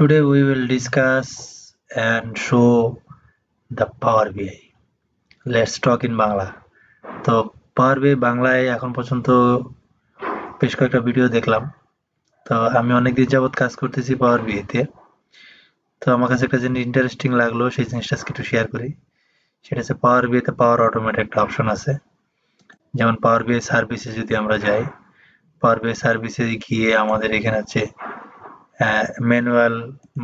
Today we will discuss and show the Power BI. Let's talk in Bangla. তো Power BI বাংলায় এখন পর্যন্ত বেশ কয়েকটা ভিডিও দেখলাম। তো আমি অনেকদিন যাবত কাজ করতেছি Power BI তে। তো আমার কাছে একটা জিনিস ইন্টারেস্টিং লাগলো, সেই জিনিসটা আজকে একটু শেয়ার করি। সেটা হচ্ছে Power BI তে পাওয়ার অটোমেট একটা অপশন আছে। যেমন Power BI সার্ভিসে যদি আমরা যাই, Power BI সার্ভিসে গিয়ে আমাদের এখানে আছে ম্যানুয়াল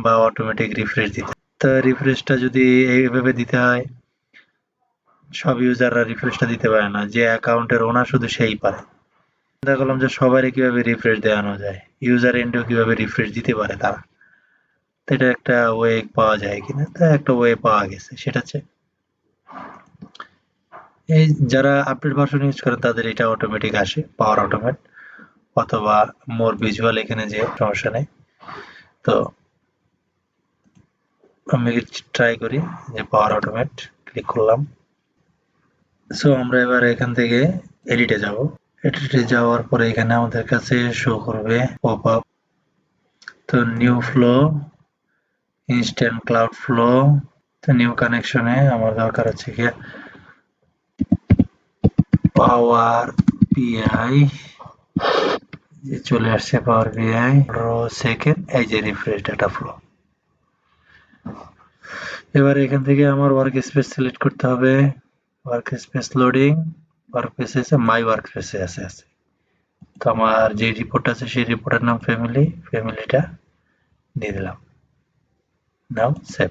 বা অটোমেটিক রিফ্রেশ দিতে। তো রিফ্রেশটা যদি এইভাবে দিতে হয়, সব ইউজাররা রিফ্রেশটা দিতে পারে না, যে অ্যাকাউন্টের ওনার শুধু সেই পারে। চিন্তা করলাম যে সবারই কিভাবে রিফ্রেশ দেওয়ানো যায়, ইউজার এন্ডেও কিভাবে রিফ্রেশ দিতে পারে তারা। তো এটা একটা ওয়ে পাওয়া যায় কিনা, তো একটা ওয়ে পাওয়া গেছে। সেটা হচ্ছে এই যারা আপডেট ভার্সন ইউজ করেন তাদের এটা অটোমেটিক আসে, পাওয়ার অটোমেট, অথবা মোর ভিজুয়াল, এখানে যে সমস্যা নেই। তো আমি ট্রাই করি যে পাওয়ার অটোমেট, ক্লিক করলাম। সো আমরা এবার এখান থেকে এডিটে যাব। এডিটে যাওয়ার পরে এখানে আমাদের কাছে শো করবে পপ আপ। তো new flow, instant cloud flow. তো নিউ কানেকশনে আমার দরকার হচ্ছে কি পাওয়ার বিআই, যে চলে আসছে পাওয়ার বিআই সেকেন্ড, এই যে রিফ্রেশ ডাটা ফ্লো। এবার এখান থেকে আমার ওয়ার্ক স্পেস সিলেক্ট করতে হবে। ওয়ার্ক স্পেস লোডিং, ওয়ার্ক স্পেসে মাই ওয়ার্ক স্পেসে আছে। তো আমার যে রিপোর্ট আছে সেই রিপোর্টের নাম ফ্যামিলি, ফ্যামিলিটা দিয়ে দিলাম। নাও সেভ।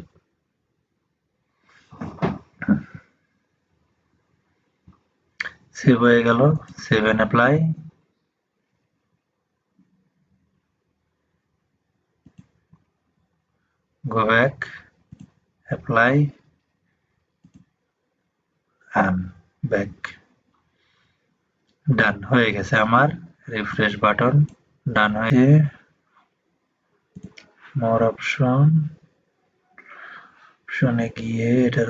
সেভ হয়ে গেল। Save and apply. Go back, apply and back. Done হয়ে গেছে আমার রিফ্রেশ বাটন। ডান হয়ে মোর অপশন, অপশনে গিয়ে এটার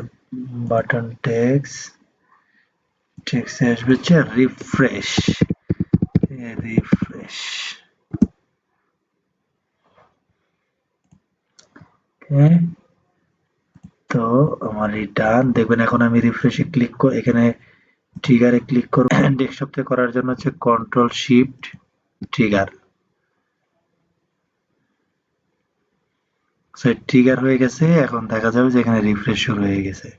বাটন টেক্সটে আসবে হচ্ছে রিফ্রেশ। রিফ্রেশ ওকে। তো আমার ডান। দেখবেন এখন আমি রিফ্রেশে ক্লিক করে এখানে ট্রিগারে ক্লিক করব। ডেস্কটপ থেকে করার জন্য হচ্ছে control shift trigger. So trigger হয়ে গেছে। এখন দেখা যাবে যে এখানে রিফ্রেশ শুরু হয়ে গেছে।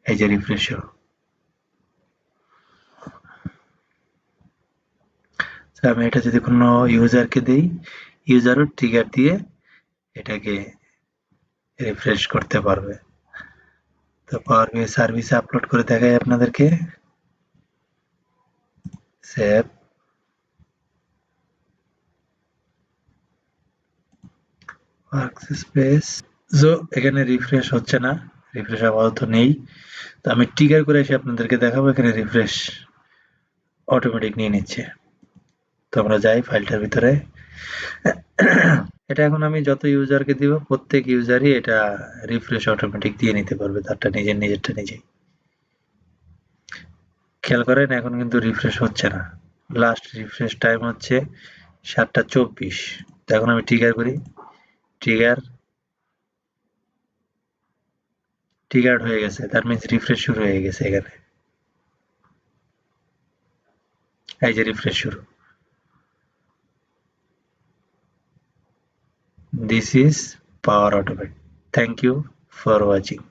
এই যে রিফ্রেশ শুরু। আমি এটা যদি কোনো ইউজারকে দেই, ইউজারও ট্রিগার দিয়ে এটাকে রিফ্রেশ করতে পারবে। তো পাওয়ার বিআই সার্ভিসে আপলোড করে দেখাই আপনাদেরকে। Save, work space. সো এখানে রিফ্রেশ হচ্ছে না, রিফ্রেশ আপাতত নেই। তো আমি ট্রিগার করে এসে আপনাদেরকে দেখাবো এখানে রিফ্রেশ অটোমেটিক নিয়ে নিচ্ছে। তো আমরা যাই ফাইলটার ভিতরে। এটা এখন আমি যত ইউজারকে দিব, প্রত্যেক ইউজারই এটা রিফ্রেশ অটোমেটিক দিয়ে নিতে পারবে, তারটা নিজেরটা নিজেই। খেয়াল করেন এখন কিন্তু রিফ্রেশ হচ্ছে না। লাস্ট রিফ্রেশ টাইম হচ্ছে 7:24। তো এখন আমি ট্রিগার করি। ট্রিগার্ড হয়ে গেছে, দ্যাট মিন্স রিফ্রেশ শুরু হয়ে গেছে এখানে। এই যে রিফ্রেশ শুরু। This is Power Automate. Thank you for watching.